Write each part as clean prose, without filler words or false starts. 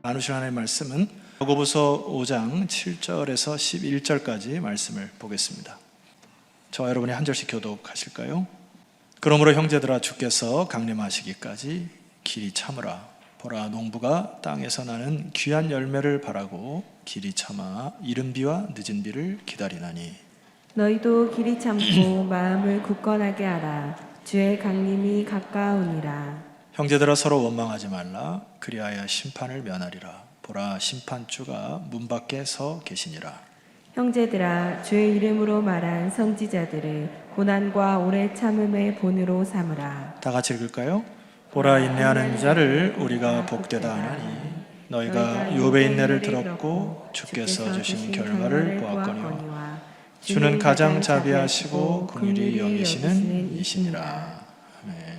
나누실 하나님의 말씀은 야고보서 5장 7절에서 11절까지 말씀을 보겠습니다. 저와 여러분이 한 절씩 교독하실까요? 그러므로 형제들아, 주께서 강림하시기까지 길이 참으라. 보라, 농부가 땅에서 나는 귀한 열매를 바라고 길이 참아 이른 비와 늦은 비를 기다리나니 너희도 길이 참고 마음을 굳건하게 하라. 주의 강림이 가까우니라. 형제들아, 서로 원망하지 말라. 그리하여 심판을 면하리라. 보라, 심판주가 문 밖에 서 계시니라. 형제들아, 주의 이름으로 말한 선지자들을 고난과 오래 참음의 본으로 삼으라. 다 같이 읽을까요? 보라, 인내하는 자를 우리가 복되다 하나니 너희가 욥의 인내를 들었고 주께서 주신 결과를 보았거니와 주는 가장 자비하시고 긍휼히 여기시는 이시니라. 아멘.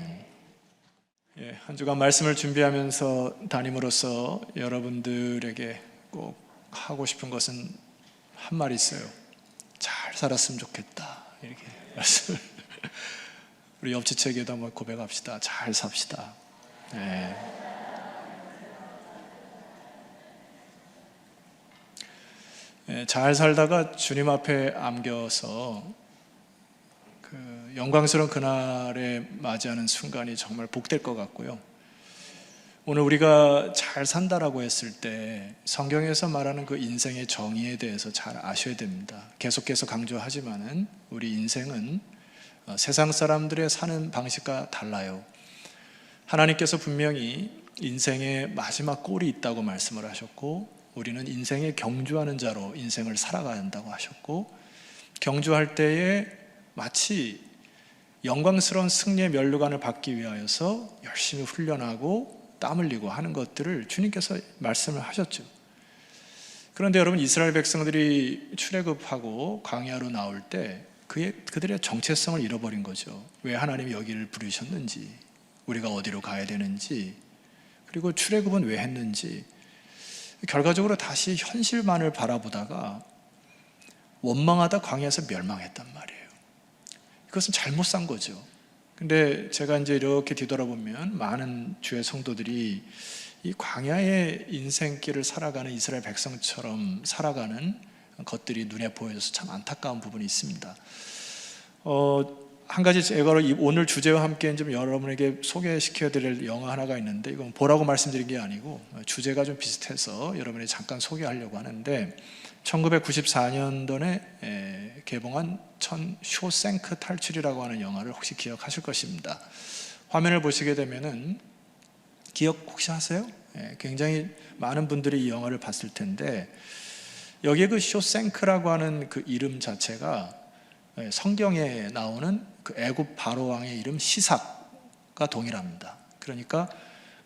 한 주간 말씀을 준비하면서 담임으로서 여러분들에게 꼭 하고 싶은 것은 한 말이 있어요. 잘 살았으면 좋겠다, 이렇게 말씀을 우리 옆지책에도 한번 고백합시다. 잘 삽시다. 네. 잘 살다가 주님 앞에 안겨서 그 영광스러운 그날에 맞이하는 순간이 정말 복될 것 같고요. 오늘 우리가 잘 산다라고 했을 때 성경에서 말하는 그 인생의 정의에 대해서 잘 아셔야 됩니다. 계속해서 강조하지만은 우리 인생은 세상 사람들의 사는 방식과 달라요. 하나님께서 분명히 인생의 마지막 꼴이 있다고 말씀을 하셨고, 우리는 인생에 경주하는 자로 인생을 살아가야 한다고 하셨고, 경주할 때에 마치 영광스러운 승리의 면류관을 받기 위하여서 열심히 훈련하고 땀 흘리고 하는 것들을 주님께서 말씀을 하셨죠. 그런데 여러분, 이스라엘 백성들이 출애굽하고 광야로 나올 때 그들의 정체성을 잃어버린 거죠. 왜 하나님이 여기를 부르셨는지, 우리가 어디로 가야 되는지, 그리고 출애굽은 왜 했는지, 결과적으로 다시 현실만을 바라보다가 원망하다 광야에서 멸망했단 말이에요. 이것은 잘못 산 거죠. 근데 제가 이제 이렇게 뒤돌아보면 많은 주의 성도들이 이 광야의 인생길을 살아가는 이스라엘 백성처럼 살아가는 것들이 눈에 보여져서 참 안타까운 부분이 있습니다. 한 가지 제가 오늘 주제와 함께 좀 여러분에게 소개시켜 드릴 영화 하나가 있는데, 이건 보라고 말씀드린 게 아니고 주제가 좀 비슷해서 여러분에게 잠깐 소개하려고 하는데, 1994년도에 개봉한 쇼생크 탈출이라고 하는 영화를 혹시 기억하실 것입니다. 화면을 보시게 되면은 기억 혹시 하세요? 굉장히 많은 분들이 이 영화를 봤을 텐데, 여기에 그 쇼생크라고 하는 그 이름 자체가 성경에 나오는 그 애굽 바로 왕의 이름 시삭과 동일합니다. 그러니까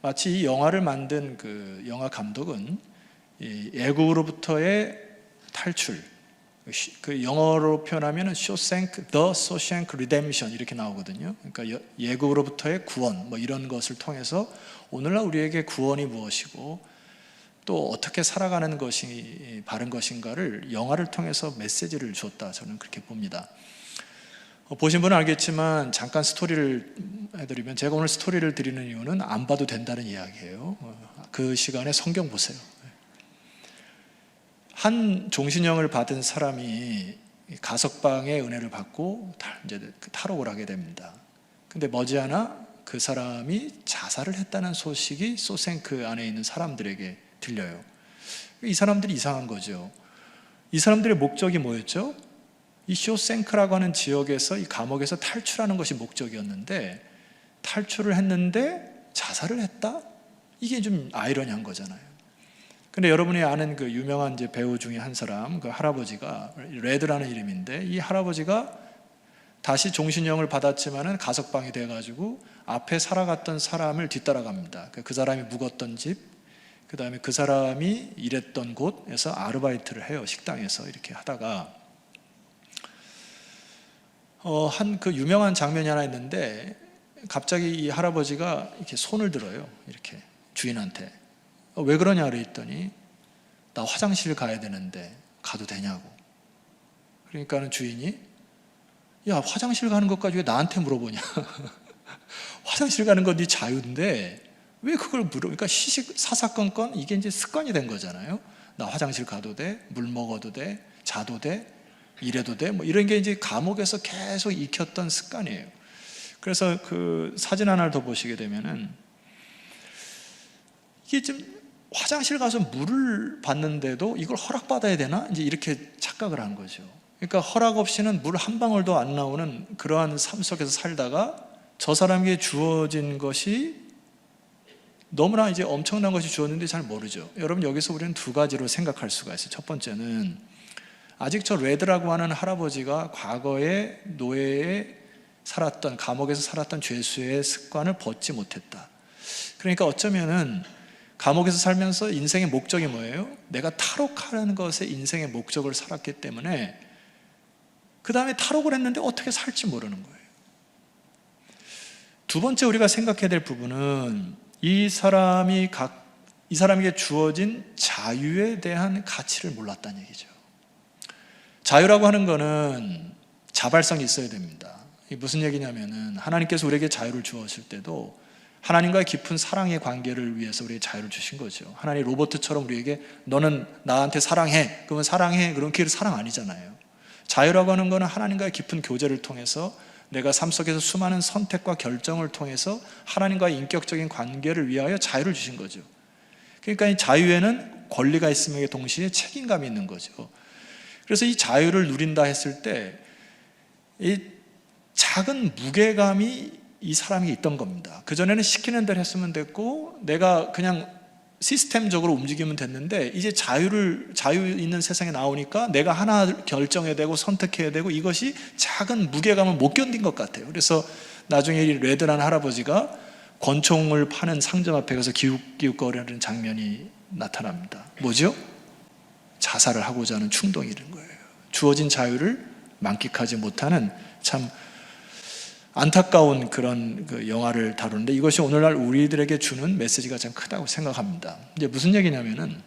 마치 이 영화를 만든 그 영화 감독은 이 애굽으로부터의 탈출, 그 영어로 표현하면 쇼생크, The Shawshank Redemption 이렇게 나오거든요. 그러니까 애굽으로부터의 구원, 뭐 이런 것을 통해서 오늘날 우리에게 구원이 무엇이고 또 어떻게 살아가는 것이 바른 것인가를 영화를 통해서 메시지를 줬다, 저는 그렇게 봅니다. 보신 분은 알겠지만 잠깐 스토리를 해드리면, 제가 오늘 스토리를 드리는 이유는 안 봐도 된다는 이야기예요. 그 시간에 성경 보세요. 한 종신형을 받은 사람이 가석방의 은혜를 받고 이제 탈옥을 하게 됩니다. 근데 머지않아 그 사람이 자살을 했다는 소식이 쇼생크 안에 있는 사람들에게 들려요. 이 사람들이 이상한 거죠. 이 사람들의 목적이 뭐였죠? 이 쇼생크라고 하는 지역에서, 이 감옥에서 탈출하는 것이 목적이었는데, 탈출을 했는데 자살을 했다? 이게 좀 아이러니한 거잖아요. 근데 여러분이 아는 그 유명한 이제 배우 중에 한 사람, 그 할아버지가 레드라는 이름인데, 이 할아버지가 다시 종신형을 받았지만은 가석방이 돼가지고 앞에 살아갔던 사람을 뒤따라갑니다. 그 사람이 묵었던 집, 그 다음에 그 사람이 일했던 곳에서 아르바이트를 해요. 식당에서 이렇게 하다가 한 그 유명한 장면이 하나 있는데, 갑자기 이 할아버지가 이렇게 손을 들어요. 이렇게 주인한테. 왜 그러냐 그랬더니, 나 화장실 가야 되는데 가도 되냐고. 그러니까는 주인이, 야, 화장실 가는 것까지 왜 나한테 물어보냐. 화장실 가는 건 네 자유인데 왜 그걸 물어? 그러니까 사사건건 이게 이제 습관이 된 거잖아요. 나 화장실 가도 돼, 물 먹어도 돼, 자도 돼, 이래도 돼, 뭐 이런 게 이제 감옥에서 계속 익혔던 습관이에요. 그래서 그 사진 하나를 더 보시게 되면은 이게 좀 화장실 가서 물을 받는데도 이걸 허락받아야 되나? 이제 이렇게 착각을 한 거죠. 그러니까 허락 없이는 물 한 방울도 안 나오는 그러한 삶 속에서 살다가 저 사람에게 주어진 것이 너무나 이제 엄청난 것이 주어졌는데 잘 모르죠. 여러분, 여기서 우리는 두 가지로 생각할 수가 있어요. 첫 번째는 아직 저 레드라고 하는 할아버지가 과거에 노예에 살았던, 감옥에서 살았던 죄수의 습관을 벗지 못했다. 그러니까 어쩌면은 감옥에서 살면서 인생의 목적이 뭐예요? 내가 탈옥하는 것에 인생의 목적을 살았기 때문에 그 다음에 탈옥을 했는데 어떻게 살지 모르는 거예요. 두 번째 우리가 생각해야 될 부분은 이 사람에게 주어진 자유에 대한 가치를 몰랐다는 얘기죠. 자유라고 하는 거는 자발성이 있어야 됩니다. 이게 무슨 얘기냐면은 하나님께서 우리에게 자유를 주었을 때도 하나님과의 깊은 사랑의 관계를 위해서 우리에게 자유를 주신 거죠. 하나님 로봇처럼 우리에게 너는 나한테 사랑해, 그러면 사랑해, 그럼 그게 사랑 아니잖아요. 자유라고 하는 거는 하나님과의 깊은 교제를 통해서 내가 삶 속에서 수많은 선택과 결정을 통해서 하나님과의 인격적인 관계를 위하여 자유를 주신 거죠. 그러니까 이 자유에는 권리가 있음에 동시에 책임감이 있는 거죠. 그래서 이 자유를 누린다 했을 때 이 작은 무게감이 이 사람이 있던 겁니다. 그전에는 시키는 대로 했으면 됐고 내가 그냥 시스템적으로 움직이면 됐는데 이제 자유 있는 세상에 나오니까 내가 하나 결정해야 되고 선택해야 되고 이것이 작은 무게감을 못 견딘 것 같아요. 그래서 나중에 이 레드라는 할아버지가 권총을 파는 상점 앞에 가서 기웃기웃거리는 장면이 나타납니다. 뭐죠? 자살을 하고자 하는 충동이 있는 거예요. 주어진 자유를 만끽하지 못하는 참 안타까운 그런 그 영화를 다루는데 이것이 오늘날 우리들에게 주는 메시지가 참 크다고 생각합니다. 이제 무슨 얘기냐면은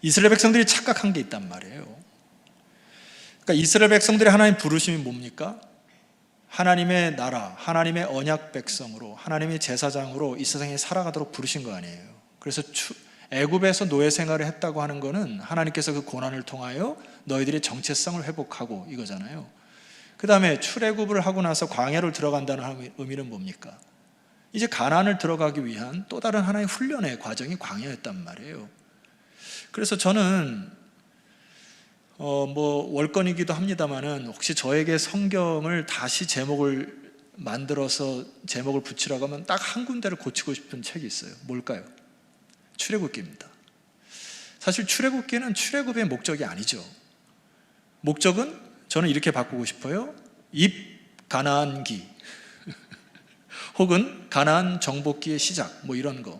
이스라엘 백성들이 착각한 게 있단 말이에요. 그러니까 이스라엘 백성들의 하나님 부르심이 뭡니까? 하나님의 나라, 하나님의 언약 백성으로, 하나님의 제사장으로 이 세상에 살아가도록 부르신 거 아니에요. 그래서 애굽에서 노예 생활을 했다고 하는 거는 하나님께서 그 고난을 통하여 너희들의 정체성을 회복하고 이거잖아요. 그 다음에 출애굽을 하고 나서 광야로 들어간다는 의미는 뭡니까? 이제 가나안을 들어가기 위한 또 다른 하나의 훈련의 과정이 광야였단 말이에요. 그래서 저는 월권이기도 합니다만은 혹시 저에게 성경을 다시 제목을 만들어서 제목을 붙이라고 하면 딱 한 군데를 고치고 싶은 책이 있어요. 뭘까요? 출애굽기입니다. 사실 출애굽기는 출애굽의 목적이 아니죠. 목적은 저는 이렇게 바꾸고 싶어요. 입가나안기 혹은 가나안 정복기의 시작 뭐 이런 거.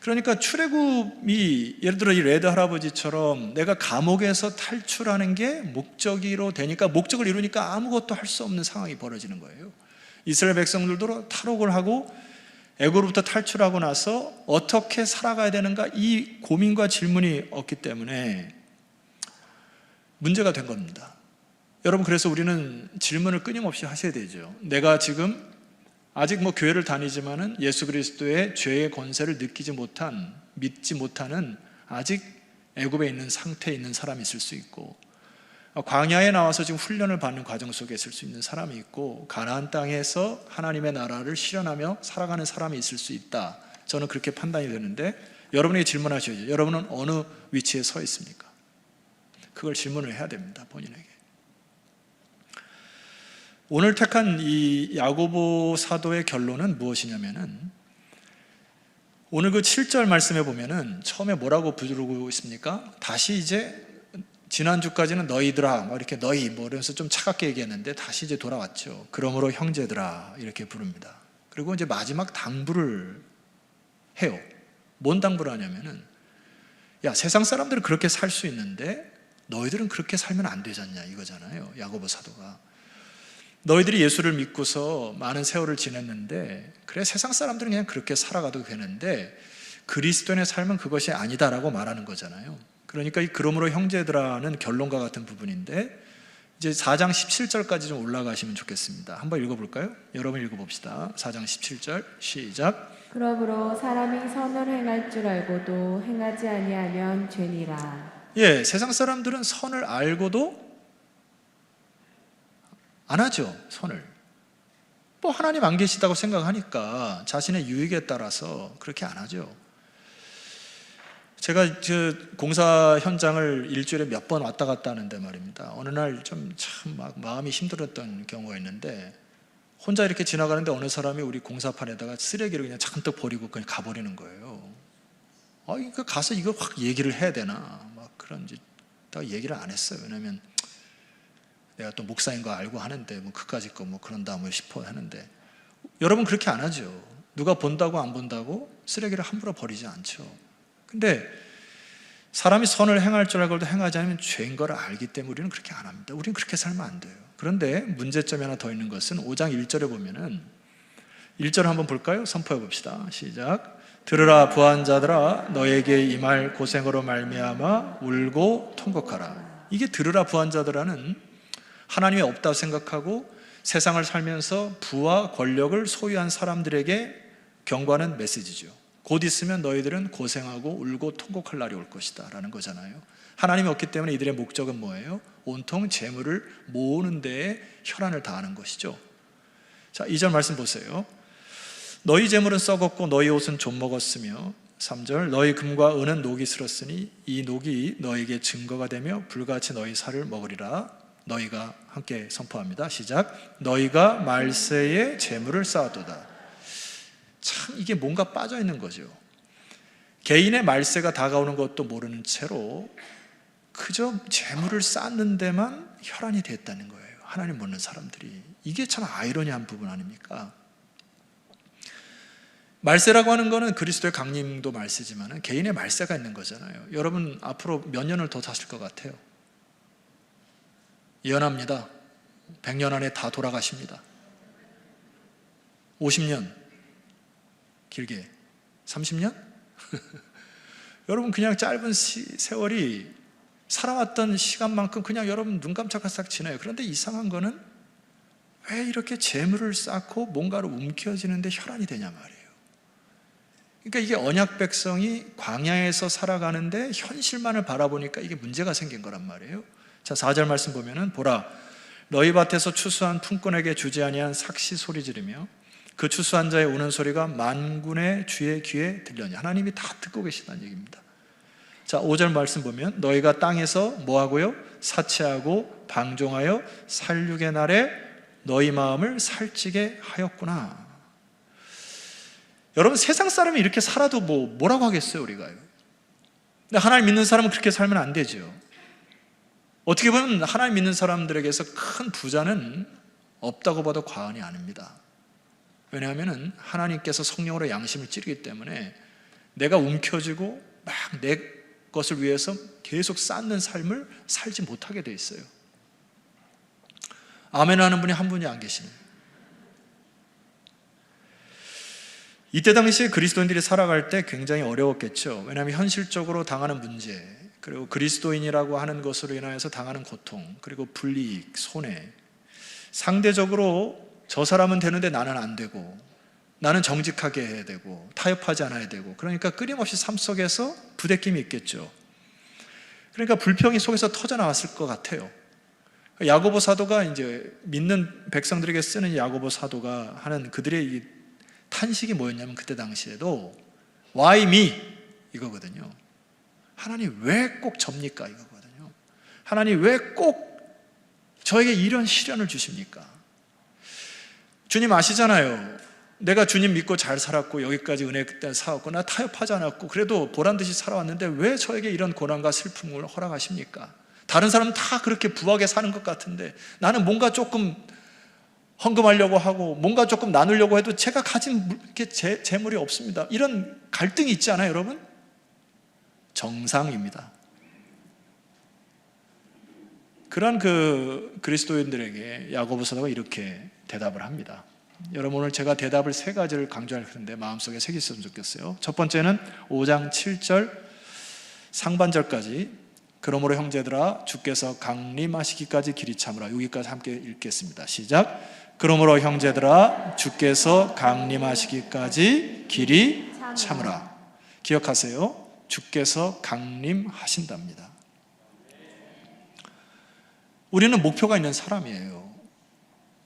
그러니까 출애굽이 예를 들어 이 레드 할아버지처럼 내가 감옥에서 탈출하는 게 목적으로 되니까 목적을 이루니까 아무것도 할 수 없는 상황이 벌어지는 거예요. 이스라엘 백성들도 탈옥을 하고 애고로부터 탈출하고 나서 어떻게 살아가야 되는가 이 고민과 질문이 없기 때문에 문제가 된 겁니다. 여러분, 그래서 우리는 질문을 끊임없이 하셔야 되죠. 내가 지금 아직 교회를 다니지만은 예수 그리스도의 죄의 권세를 느끼지 못한, 믿지 못하는 아직 애굽에 있는 상태에 있는 사람이 있을 수 있고, 광야에 나와서 지금 훈련을 받는 과정 속에 있을 수 있는 사람이 있고, 가나안 땅에서 하나님의 나라를 실현하며 살아가는 사람이 있을 수 있다. 저는 그렇게 판단이 되는데 여러분에게 질문하셔야죠. 여러분은 어느 위치에 서 있습니까? 그걸 질문을 해야 됩니다. 본인에게. 오늘 택한 이 야고보 사도의 결론은 무엇이냐면은 오늘 그 7절 말씀에 보면은 처음에 뭐라고 부르고 있습니까? 다시 이제 지난주까지는 너희들아 이렇게 너희 이러면서 좀 차갑게 얘기했는데 다시 이제 돌아왔죠. 그러므로 형제들아 이렇게 부릅니다. 그리고 이제 마지막 당부를 해요. 뭔 당부를 하냐면은 야, 세상 사람들은 그렇게 살 수 있는데 너희들은 그렇게 살면 안 되잖냐 이거잖아요. 야고보 사도가. 너희들이 예수를 믿고서 많은 세월을 지냈는데 그래 세상 사람들은 그냥 그렇게 살아가도 되는데 그리스도인의 삶은 그것이 아니다라고 말하는 거잖아요. 그러니까 이 그러므로 형제들아는 결론과 같은 부분인데 이제 4장 17절까지 좀 올라가시면 좋겠습니다. 한번 읽어볼까요? 여러분 읽어봅시다. 4장 17절 시작. 그러므로 사람이 선을 행할 줄 알고도 행하지 아니하면 죄니라. 예, 세상 사람들은 선을 알고도 안 하죠. 선을 뭐 하나님 안 계시다고 생각하니까 자신의 유익에 따라서 그렇게 안 하죠. 제가 공사 현장을 일주일에 몇 번 왔다 갔다 하는데 말입니다. 어느 날 좀 참 막 마음이 힘들었던 경우가 있는데, 혼자 이렇게 지나가는데 어느 사람이 우리 공사판에다가 쓰레기를 그냥 잔뜩 버리고 그냥 가버리는 거예요. 이거 가서 이거 확 얘기를 해야 되나 막 그런지 다 얘기를 안 했어요. 왜냐면 내가 또 목사인 거 알고 하는데 뭐 그까짓 거 뭐 그런다 뭐 싶어 하는데, 여러분 그렇게 안 하죠. 누가 본다고 안 본다고 쓰레기를 함부로 버리지 않죠. 근데 사람이 선을 행할 줄 알고도 행하지 않으면 죄인 걸 알기 때문에 우리는 그렇게 안 합니다. 우리는 그렇게 살면 안 돼요. 그런데 문제점이 하나 더 있는 것은 5장 1절에 보면은 1절 한번 볼까요? 선포해 봅시다. 시작. 들으라 부한 자들아 너에게 임할 고생으로 말미암아 울고 통곡하라. 이게 들으라 부한 자들아는 하나님이 없다고 생각하고 세상을 살면서 부와 권력을 소유한 사람들에게 경고하는 메시지죠. 곧 있으면 너희들은 고생하고 울고 통곡할 날이 올 것이다 라는 거잖아요. 하나님이 없기 때문에 이들의 목적은 뭐예요? 온통 재물을 모으는 데에 혈안을 다하는 것이죠. 자, 2절 말씀 보세요. 너희 재물은 썩었고 너희 옷은 좀 먹었으며, 3절 너희 금과 은은 녹이 슬었으니 이 녹이 너희에게 증거가 되며 불같이 너희 살을 먹으리라. 너희가 함께 선포합니다. 시작. 너희가 말세에 재물을 쌓았도다. 참 이게 뭔가 빠져 있는 거죠. 개인의 말세가 다가오는 것도 모르는 채로 그저 재물을 쌓는 데만 혈안이 됐다는 거예요. 하나님 모르는 사람들이. 이게 참 아이러니한 부분 아닙니까? 말세라고 하는 거는 그리스도의 강림도 말세지만 개인의 말세가 있는 거잖아요. 여러분 앞으로 몇 년을 더 사실 것 같아요? 예언합니다. 100년 안에 다 돌아가십니다. 50년? 길게 30년? 여러분 그냥 짧은 세월이 살아왔던 시간만큼 그냥 여러분 눈 깜짝깜짝 지나요. 그런데 이상한 거는 왜 이렇게 재물을 쌓고 뭔가를 움켜쥐는데 혈안이 되냐 말이에요. 그러니까 이게 언약 백성이 광야에서 살아가는데 현실만을 바라보니까 이게 문제가 생긴 거란 말이에요. 자, 4절 말씀 보면은 보라 너희 밭에서 추수한 품꾼에게 주지 아니한 삭시 소리 지르며 그 추수한 자의 우는 소리가 만군의 주의 귀에 들려니. 하나님이 다 듣고 계시다는 얘기입니다. 자, 5절 말씀 보면 너희가 땅에서 뭐하고요? 사치하고 방종하여 살육의 날에 너희 마음을 살찌게 하였구나. 여러분 세상 사람이 이렇게 살아도 뭐라고 하겠어요 우리가요? 근데 하나님 믿는 사람은 그렇게 살면 안 되죠. 어떻게 보면 하나님 믿는 사람들에게서 큰 부자는 없다고 봐도 과언이 아닙니다. 왜냐하면 하나님께서 성령으로 양심을 찌르기 때문에 내가 움켜쥐고 막 내 것을 위해서 계속 쌓는 삶을 살지 못하게 돼 있어요. 아멘 하는 분이 한 분이 안 계십니다. 이때 당시에 그리스도인들이 살아갈 때 굉장히 어려웠겠죠. 왜냐하면 현실적으로 당하는 문제, 그리고 그리스도인이라고 하는 것으로 인하여서 당하는 고통, 그리고 불이익, 손해, 상대적으로 저 사람은 되는데 나는 안 되고, 나는 정직하게 해야 되고, 타협하지 않아야 되고, 그러니까 끊임없이 삶 속에서 부대낌이 있겠죠. 그러니까 불평이 속에서 터져 나왔을 것 같아요. 야고보 사도가 이제 믿는 백성들에게 쓰는 야고보 사도가 하는 그들의 이 탄식이 뭐였냐면 그때 당시에도 Why me? 이거거든요. 하나님 왜 꼭 접니까? 이거거든요. 하나님 왜 꼭 저에게 이런 시련을 주십니까? 주님 아시잖아요. 내가 주님 믿고 잘 살았고 여기까지 은혜 그때 사왔고 나 타협하지 않았고 그래도 보란듯이 살아왔는데 왜 저에게 이런 고난과 슬픔을 허락하십니까? 다른 사람은 다 그렇게 부하게 사는 것 같은데 나는 뭔가 조금 헌금하려고 하고 뭔가 조금 나누려고 해도 제가 가진 이렇게 재물이 없습니다. 이런 갈등이 있지 않아요, 여러분? 정상입니다. 그런 그 그리스도인들에게 야고보 사도가 이렇게 대답을 합니다. 여러분 오늘 제가 대답을 3가지를 강조할 텐데 마음속에 새기셨으면 좋겠어요. 첫 번째는 5장 7절 상반절까지 그러므로 형제들아 주께서 강림하시기까지 길이 참으라. 여기까지 함께 읽겠습니다. 시작. 그러므로 형제들아 주께서 강림하시기까지 길이 참으라. 기억하세요. 주께서 강림하신답니다. 우리는 목표가 있는 사람이에요.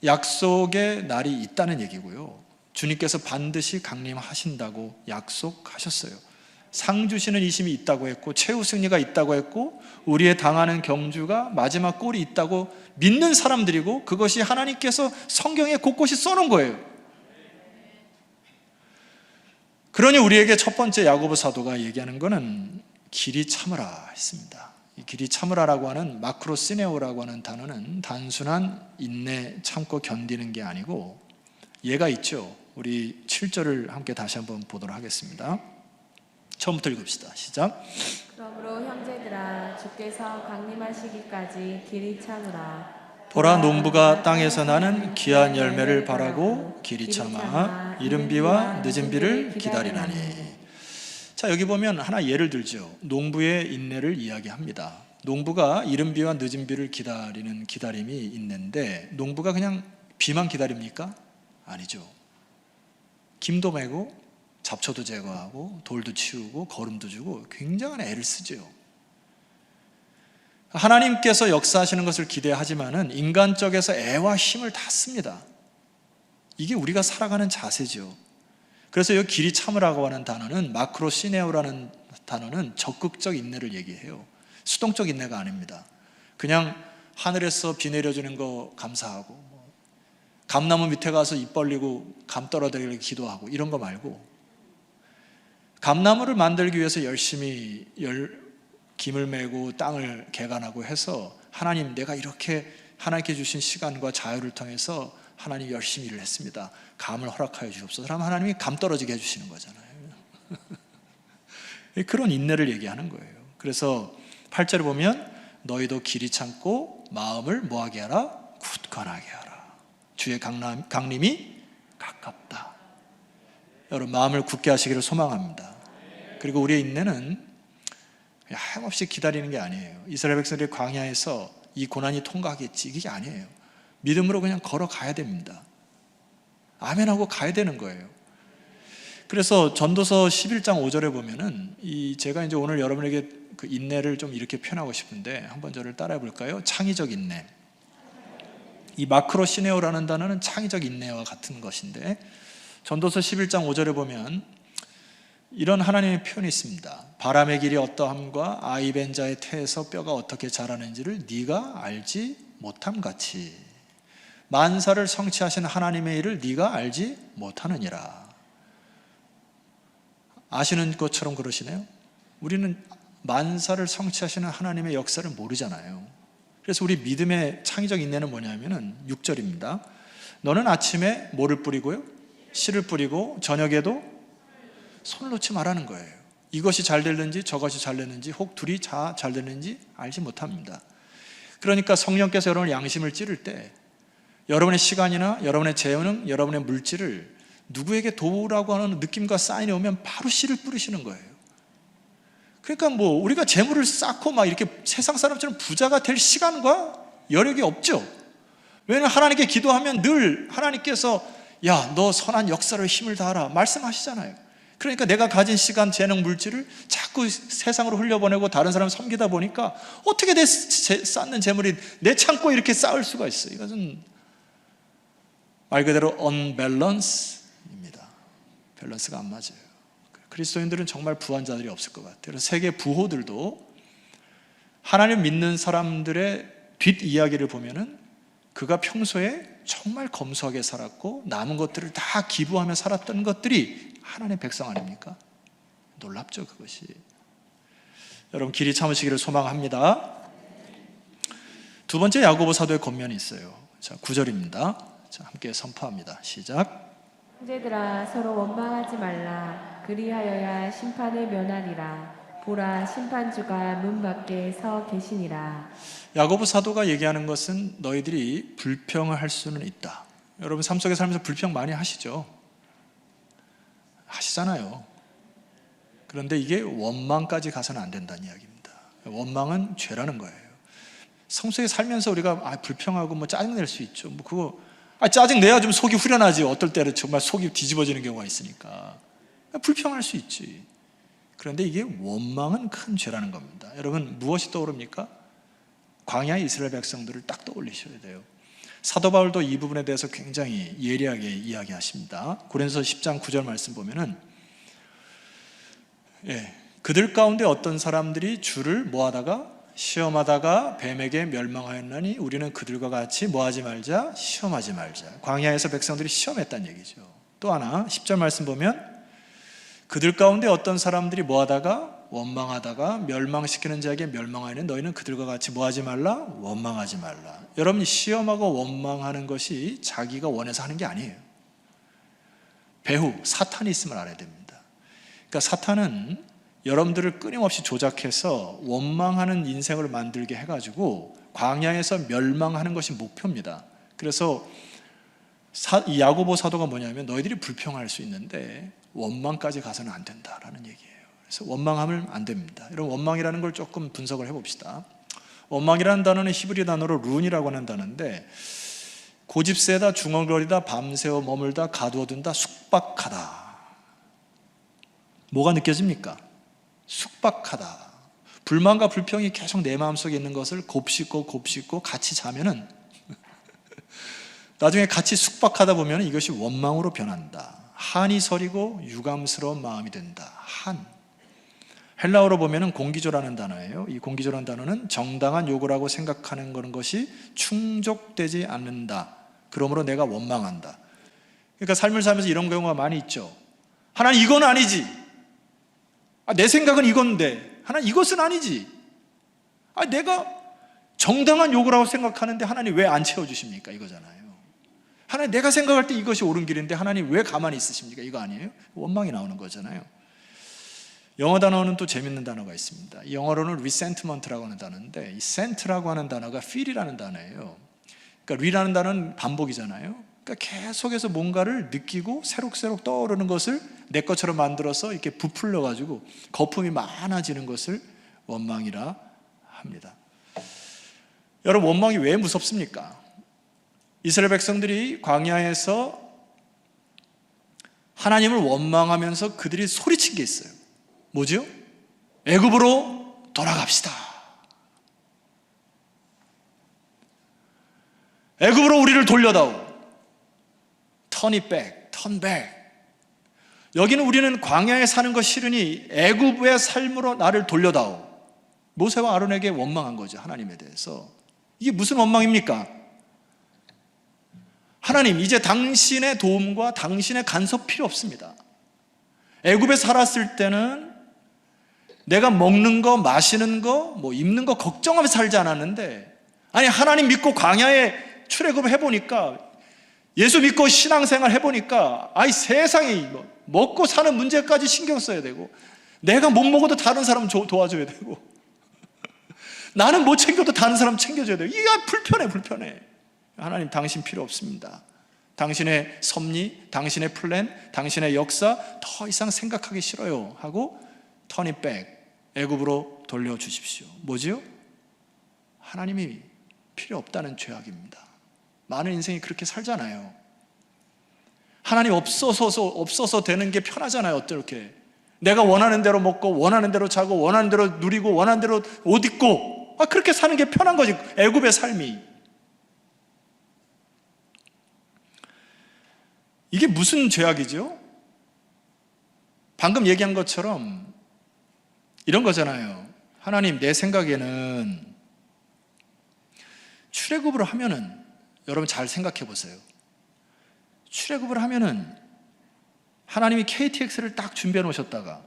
약속의 날이 있다는 얘기고요. 주님께서 반드시 강림하신다고 약속하셨어요. 상 주시는 이심이 있다고 했고, 최후 승리가 있다고 했고, 우리의 당하는 경주가 마지막 꼴이 있다고 믿는 사람들이고, 그것이 하나님께서 성경에 곳곳이 써놓은 거예요. 그러니 우리에게 첫 번째 야고보 사도가 얘기하는 것은 길이 참으라 했습니다. 이 길이 참으라라고 하는 마크로시네오라고 하는 단어는 단순한 인내, 참고 견디는 게 아니고 얘가 있죠. 우리 7절을 함께 다시 한번 보도록 하겠습니다. 처음부터 읽읍시다. 시작. 그러므로 형제들아 주께서 강림하시기까지 길이 참으라. 보라, 농부가 땅에서 나는 귀한 열매를 바라고 길이 참아 이른 비와 늦은 비를 기다리나니. 자, 여기 보면 하나 예를 들죠. 농부의 인내를 이야기합니다. 농부가 이른 비와 늦은 비를 기다리는 기다림이 있는데, 농부가 그냥 비만 기다립니까? 아니죠. 김도 메고 잡초도 제거하고 돌도 치우고 거름도 주고 굉장한 애를 쓰죠. 하나님께서 역사하시는 것을 기대하지만은 인간 쪽에서 애와 힘을 다 씁니다. 이게 우리가 살아가는 자세죠. 그래서 여기 길이 참으라고 하는 단어는 마크로시네오라는 단어는 적극적 인내를 얘기해요. 수동적 인내가 아닙니다. 그냥 하늘에서 비 내려주는 거 감사하고, 감나무 밑에 가서 입 벌리고 감 떨어뜨리려고 기도하고 이런 거 말고, 감나무를 만들기 위해서 열심히 김을 메고 땅을 개간하고 해서 하나님, 내가 이렇게 하나님께 주신 시간과 자유를 통해서 하나님 열심히 일을 했습니다. 감을 허락하여 주옵소서. 그러면 하나님이 감 떨어지게 해주시는 거잖아요. 그런 인내를 얘기하는 거예요. 그래서 8절에 보면 너희도 길이 참고 마음을 뭐하게 하라? 굳건하게 하라. 주의 강림이 가깝다. 여러분, 마음을 굳게 하시기를 소망합니다. 그리고 우리의 인내는 하염없이 기다리는 게 아니에요. 이스라엘 백성들이 광야에서 이 고난이 통과하겠지, 이게 아니에요. 믿음으로 그냥 걸어가야 됩니다. 아멘하고 가야 되는 거예요. 그래서 전도서 11장 5절에 보면은 제가 이제 오늘 여러분에게 그 인내를 좀 이렇게 표현하고 싶은데 한번 저를 따라해 볼까요? 창의적 인내. 이 마크로시네오라는 단어는 창의적 인내와 같은 것인데, 전도서 11장 5절에 보면 이런 하나님의 표현이 있습니다. 바람의 길이 어떠함과 아이벤 자의 태에서 뼈가 어떻게 자라는지를 네가 알지 못함 같이 만사를 성취하신 하나님의 일을 네가 알지 못하느니라. 아시는 것처럼 그러시네요. 우리는 만사를 성취하시는 하나님의 역사를 모르잖아요. 그래서 우리 믿음의 창의적 인내는 뭐냐면은 6절입니다. 너는 아침에 뭐를 뿌리고요? 씨를 뿌리고 저녁에도 손을 놓지 말라는 거예요. 이것이 잘 됐는지 저것이 잘 됐는지 혹 둘이 잘 됐는지 알지 못합니다. 그러니까 성령께서 여러분의 양심을 찌를 때 여러분의 시간이나 여러분의 재능, 여러분의 물질을 누구에게 도우라고 하는 느낌과 사인이 오면 바로 씨를 뿌리시는 거예요. 그러니까 우리가 재물을 쌓고 막 이렇게 세상 사람처럼 부자가 될 시간과 여력이 없죠. 왜냐하면 하나님께 기도하면 늘 하나님께서 야, 너 선한 역사로 힘을 다하라 말씀하시잖아요. 그러니까 내가 가진 시간, 재능, 물질을 자꾸 세상으로 흘려보내고 다른 사람 섬기다 보니까 어떻게 내 쌓는 재물이 내 창고에 이렇게 쌓을 수가 있어요. 이것은 말 그대로 unbalance입니다. 밸런스가 안 맞아요. 그리스도인들은 정말 부한 자들이 없을 것 같아요. 그래서 세계 부호들도 하나님 믿는 사람들의 뒷이야기를 보면은 그가 평소에 정말 검소하게 살았고 남은 것들을 다 기부하며 살았던 것들이 하나님의 백성 아닙니까? 놀랍죠, 그것이. 여러분, 길이 참으시기를 소망합니다. 두 번째 야고보 사도의 권면이 있어요. 자, 9절입니다. 자, 함께 선포합니다. 시작. 형제들아 서로 원망하지 말라. 그리하여야 심판을 면하리라. 보라, 심판주가 문 밖에 서 계시니라. 야고보 사도가 얘기하는 것은 너희들이 불평을 할 수는 있다. 여러분 삶 속에 살면서 불평 많이 하시죠? 하시잖아요. 그런데 이게 원망까지 가서는 안 된다는 이야기입니다. 원망은 죄라는 거예요. 성숙하게 살면서 우리가 불평하고 뭐 짜증낼 수 있죠. 뭐 그거 짜증내야 좀 속이 후련하지. 어떨 때는 정말 속이 뒤집어지는 경우가 있으니까 불평할 수 있지. 그런데 이게 원망은 큰 죄라는 겁니다. 여러분, 무엇이 떠오릅니까? 광야의 이스라엘 백성들을 딱 떠올리셔야 돼요. 사도 바울도 이 부분에 대해서 굉장히 예리하게 이야기하십니다. 고린도서 10장 9절 말씀 보면은 그들 가운데 어떤 사람들이 주를 뭐하다가 시험하다가 뱀에게 멸망하였나니 우리는 그들과 같이 뭐하지 말자, 시험하지 말자. 광야에서 백성들이 시험했다는 얘기죠. 또 하나 10절 말씀 보면 그들 가운데 어떤 사람들이 뭐하다가 원망하다가 멸망시키는 자에게 멸망하는 너희는 그들과 같이 뭐하지 말라? 원망하지 말라. 여러분, 시험하고 원망하는 것이 자기가 원해서 하는 게 아니에요. 배후 사탄이 있음을 알아야 됩니다. 그러니까 사탄은 여러분들을 끊임없이 조작해서 원망하는 인생을 만들게 해가지고 광야에서 멸망하는 것이 목표입니다. 그래서 이 야고보 사도가 뭐냐면 너희들이 불평할 수 있는데 원망까지 가서는 안 된다라는 얘기예요. 그래서 원망하면 안 됩니다. 여러분, 원망이라는 걸 조금 분석을 해봅시다. 원망이라는 단어는 히브리 단어로 룬이라고 하는 단어인데 고집세다, 중얼거리다, 밤새워 머물다, 가두어둔다, 숙박하다. 뭐가 느껴집니까? 숙박하다. 불만과 불평이 계속 내 마음속에 있는 것을 곱씹고 같이 자면은 나중에 같이 숙박하다 보면 이것이 원망으로 변한다. 한이 서리고 유감스러운 마음이 된다. 한. 헬라어로 보면은 공기조라는 단어예요. 이 공기조라는 단어는 정당한 요구라고 생각하는 것이 충족되지 않는다. 그러므로 내가 원망한다. 그러니까 삶을 살면서 이런 경우가 많이 있죠. 하나님, 이건 아니지. 내 생각은 이건데 하나님, 이것은 아니지. 내가 정당한 요구라고 생각하는데 하나님 왜 안 채워주십니까? 이거잖아요. 하나님, 내가 생각할 때 이것이 옳은 길인데 하나님 왜 가만히 있으십니까? 이거 아니에요? 원망이 나오는 거잖아요. 영어 단어는 또 재밌는 단어가 있습니다. 이 영어로는 resentment라고 하는 단어인데 이 sent라고 하는 단어가 feel이라는 단어예요. 그러니까 re라는 단어는 반복이잖아요. 그러니까 계속해서 뭔가를 느끼고 새록새록 떠오르는 것을 내 것처럼 만들어서 이렇게 부풀려 가지고 거품이 많아지는 것을 원망이라 합니다. 여러분, 원망이 왜 무섭습니까? 이스라엘 백성들이 광야에서 하나님을 원망하면서 그들이 소리친 게 있어요. 뭐죠? 애굽으로 돌아갑시다. 애굽으로 우리를 돌려다오. Turn it back, turn back. 여기는 우리는 광야에 사는 거 싫으니 애굽의 삶으로 나를 돌려다오. 모세와 아론에게 원망한 거죠. 하나님에 대해서. 이게 무슨 원망입니까? 하나님, 이제 당신의 도움과 당신의 간섭 필요 없습니다. 애굽에 살았을 때는 내가 먹는 거, 마시는 거, 뭐 입는 거 걱정하면서 살지 않았는데, 아니, 하나님 믿고 광야에 출애굽을 해보니까, 예수 믿고 신앙생활 해보니까, 세상에 먹고 사는 문제까지 신경 써야 되고, 내가 못 먹어도 다른 사람 도와줘야 되고, 나는 못 챙겨도 다른 사람 챙겨줘야 되고, 이게 불편해. 하나님, 당신 필요 없습니다. 당신의 섭리, 당신의 플랜, 당신의 역사 더 이상 생각하기 싫어요 하고 turn it back, 애굽으로 돌려주십시오. 뭐지요? 하나님이 필요 없다는 죄악입니다. 많은 인생이 그렇게 살잖아요. 하나님 없어서 되는 게 편하잖아요. 어떻게 내가 원하는 대로 먹고 원하는 대로 자고 원하는 대로 누리고 원하는 대로 옷 입고 그렇게 사는 게 편한 거지. 애굽의 삶이. 이게 무슨 죄악이죠? 방금 얘기한 것처럼 이런 거잖아요. 하나님, 내 생각에는 출애굽을 하면은, 여러분 잘 생각해 보세요. 출애굽을 하면은 하나님이 KTX를 딱 준비해 놓으셨다가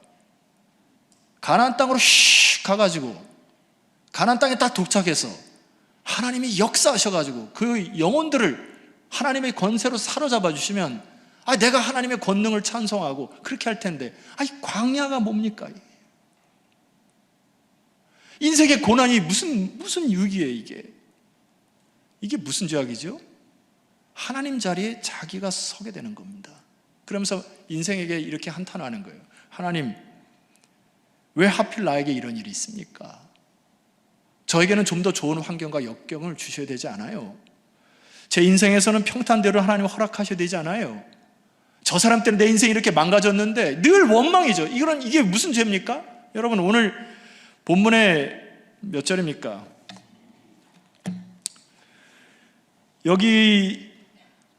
가나안 땅으로 슉 가가지고 가나안 땅에 딱 도착해서 하나님이 역사하셔가지고 그 영혼들을 하나님의 권세로 사로잡아 주시면 내가 하나님의 권능을 찬송하고 그렇게 할 텐데, 광야가 뭡니까? 인생의 고난이 무슨 유익이에요, 이게? 이게 무슨 죄악이죠? 하나님 자리에 자기가 서게 되는 겁니다. 그러면서 인생에게 이렇게 한탄하는 거예요. 하나님, 왜 하필 나에게 이런 일이 있습니까? 저에게는 좀 더 좋은 환경과 역경을 주셔야 되지 않아요? 제 인생에서는 평탄대로 하나님 허락하셔야 되지 않아요? 저 사람 때문에 내 인생이 이렇게 망가졌는데 늘 원망이죠. 이게 무슨 죄입니까? 여러분, 오늘 본문에 몇 절입니까? 여기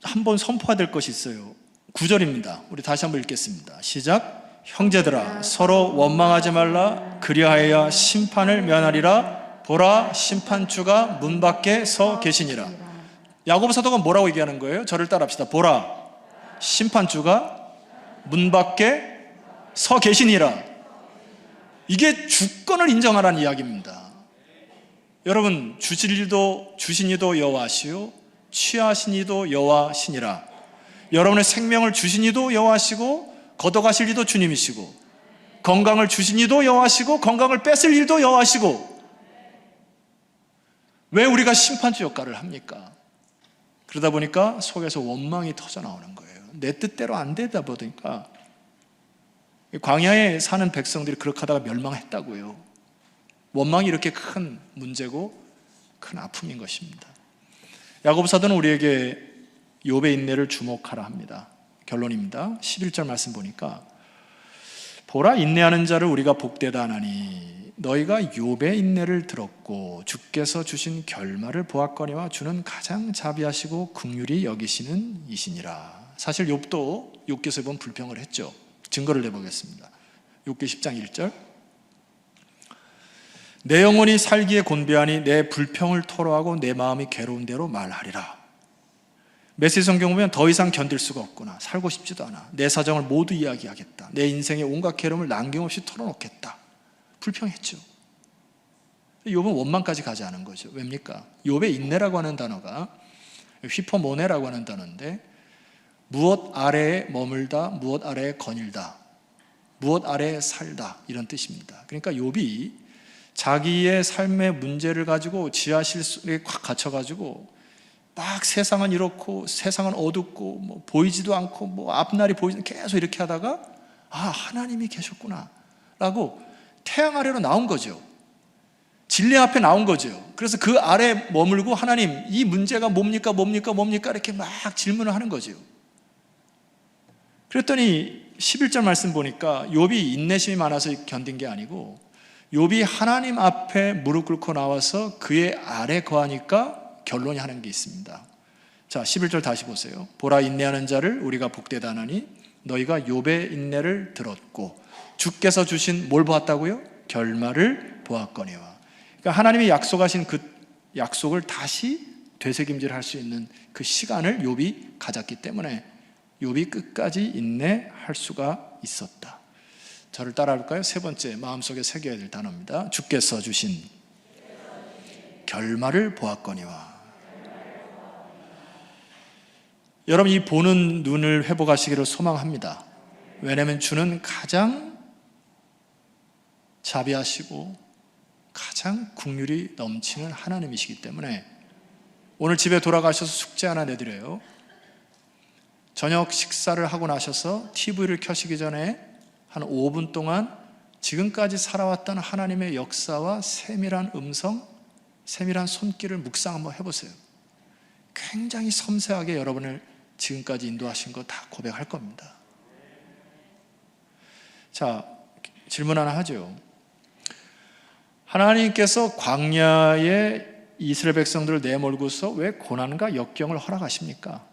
한번 선포해야 될 것이 있어요. 9절입니다. 우리 다시 한번 읽겠습니다. 시작. 형제들아, 서로 원망하지 말라. 그리하여야 심판을 면하리라. 보라, 심판주가 문 밖에 서 계시니라. 야고보 사도가 뭐라고 얘기하는 거예요? 저를 따라합시다. 보라, 심판주가 문 밖에 서 계시니라. 이게 주권을 인정하라는 이야기입니다. 여러분, 주신 이도 여호와시요 취하신 이도 여호와시니라. 여러분의 생명을 주신 이도 여호와시고 걷어가실 이도 주님이시고, 건강을 주신 이도 여호와시고 건강을 뺏을 이도 여호와시고, 왜 우리가 심판주 역할을 합니까? 그러다 보니까 속에서 원망이 터져 나오는 거예요. 내 뜻대로 안 되다 보니까 광야에 사는 백성들이 그렇게 하다가 멸망했다고요. 원망이 이렇게 큰 문제고 큰 아픔인 것입니다. 야고보 사도는 우리에게 욥의 인내를 주목하라 합니다. 결론입니다. 11절 말씀 보니까 보라, 인내하는 자를 우리가 복되다 하나니 너희가 욥의 인내를 들었고 주께서 주신 결말을 보았거니와 주는 가장 자비하시고 긍휼히 여기시는 이시니라. 사실 욥도 욥기서에 보면 불평을 했죠. 증거를 내보겠습니다. 욥기 10장 1절. 내 영혼이 살기에 곤비하니 내 불평을 토로하고 내 마음이 괴로운 대로 말하리라. 메시지 성경 보면 더 이상 견딜 수가 없구나. 살고 싶지도 않아. 내 사정을 모두 이야기하겠다. 내 인생의 온갖 괴로움을 남김없이 털어놓겠다. 불평했죠. 욥은 원망까지 가지 않은 거죠. 왜입니까? 욥의 인내라고 하는 단어가 휘퍼모네라고 하는 단어인데, 무엇 아래에 머물다, 무엇 아래에 거닐다, 무엇 아래에 살다, 이런 뜻입니다. 그러니까 욥이 자기의 삶의 문제를 가지고 지하실에 꽉 갇혀가지고 막 세상은 이렇고 세상은 어둡고 뭐 보이지도 않고 뭐 앞날이 보이지, 계속 이렇게 하다가 하나님이 계셨구나 라고 태양 아래로 나온 거죠. 진리 앞에 나온 거죠. 그래서 그 아래 머물고 하나님, 이 문제가 뭡니까 이렇게 막 질문을 하는 거죠. 그랬더니 11절 말씀 보니까 욥이 인내심이 많아서 견딘 게 아니고 욥이 하나님 앞에 무릎 꿇고 나와서 그의 아래 거하니까 결론이 하는 게 있습니다. 자, 11절 다시 보세요. 보라, 인내하는 자를 우리가 복되다 하나니 너희가 욥의 인내를 들었고 주께서 주신 뭘 보았다고요? 결말을 보았거니와. 그러니까 하나님이 약속하신 그 약속을 다시 되새김질할 수 있는 그 시간을 욥이 가졌기 때문에 욥이 끝까지 인내할 수가 있었다. 저를 따라할까요? 세 번째, 마음속에 새겨야 될 단어입니다. 주께서 주신 결말을 보았거니와. 여러분, 이 보는 눈을 회복하시기를 소망합니다. 왜냐하면 주는 가장 자비하시고 가장 긍휼이 넘치는 하나님이시기 때문에 오늘 집에 돌아가셔서 숙제 하나 내드려요. 저녁 식사를 하고 나셔서 TV를 켜시기 전에 한 5분 동안 지금까지 살아왔던 하나님의 역사와 세밀한 음성, 세밀한 손길을 묵상 한번 해보세요. 굉장히 섬세하게 여러분을 지금까지 인도하신 거 다 고백할 겁니다. 자, 질문 하나 하죠. 하나님께서 광야에 이스라엘 백성들을 내몰고서 왜 고난과 역경을 허락하십니까?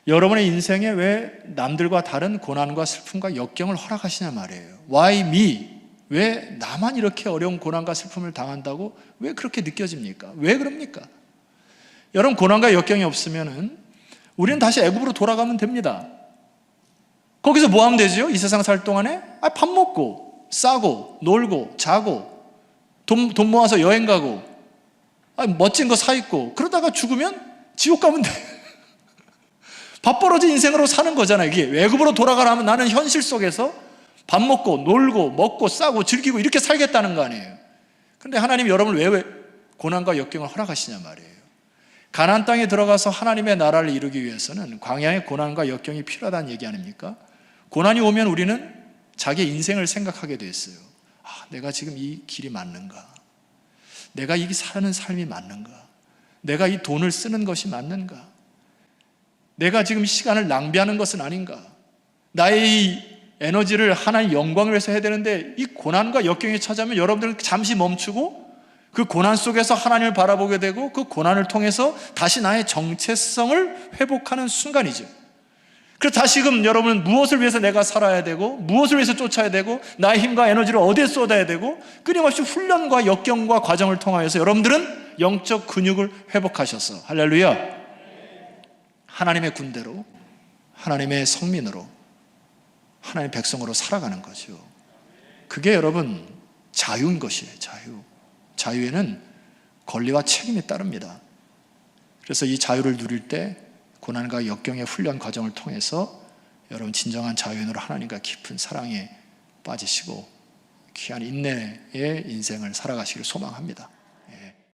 여러분의 인생에 왜 남들과 다른 고난과 슬픔과 역경을 허락하시냐 말이에요. Why me? 왜 나만 이렇게 어려운 고난과 슬픔을 당한다고 왜 그렇게 느껴집니까? 왜 그럽니까? 여러분, 고난과 역경이 없으면은 우리는 다시 애굽으로 돌아가면 됩니다. 거기서 뭐 하면 되죠? 이 세상 살 동안에 밥 먹고 싸고 놀고 자고 돈 모아서 여행 가고 멋진 거 사 입고 그러다가 죽으면 지옥 가면 돼. 밥 벌어진 인생으로 사는 거잖아요. 이게 외국으로 돌아가라면 나는 현실 속에서 밥 먹고 놀고 먹고 싸고 즐기고 이렇게 살겠다는 거 아니에요. 그런데 하나님이 여러분을 왜 고난과 역경을 허락하시냐 말이에요. 가나안 땅에 들어가서 하나님의 나라를 이루기 위해서는 광야의 고난과 역경이 필요하다는 얘기 아닙니까? 고난이 오면 우리는 자기의 인생을 생각하게 돼 있어요. 내가 지금 이 길이 맞는가? 내가 이 사는 삶이 맞는가? 내가 이 돈을 쓰는 것이 맞는가? 내가 지금 시간을 낭비하는 것은 아닌가? 나의 이 에너지를 하나님 영광을 위해서 해야 되는데 이 고난과 역경이 찾아오면 여러분들은 잠시 멈추고 그 고난 속에서 하나님을 바라보게 되고 그 고난을 통해서 다시 나의 정체성을 회복하는 순간이죠. 그래서 다시금 여러분은 무엇을 위해서 내가 살아야 되고 무엇을 위해서 쫓아야 되고 나의 힘과 에너지를 어디에 쏟아야 되고 끊임없이 훈련과 역경과 과정을 통하여서 여러분들은 영적 근육을 회복하셔서 할렐루야, 하나님의 군대로, 하나님의 성민으로, 하나님의 백성으로 살아가는 거죠. 그게 여러분 자유인 것이에요. 자유에는 권리와 책임이 따릅니다. 그래서 이 자유를 누릴 때 고난과 역경의 훈련 과정을 통해서 여러분 진정한 자유인으로 하나님과 깊은 사랑에 빠지시고 귀한 인내의 인생을 살아가시기를 소망합니다.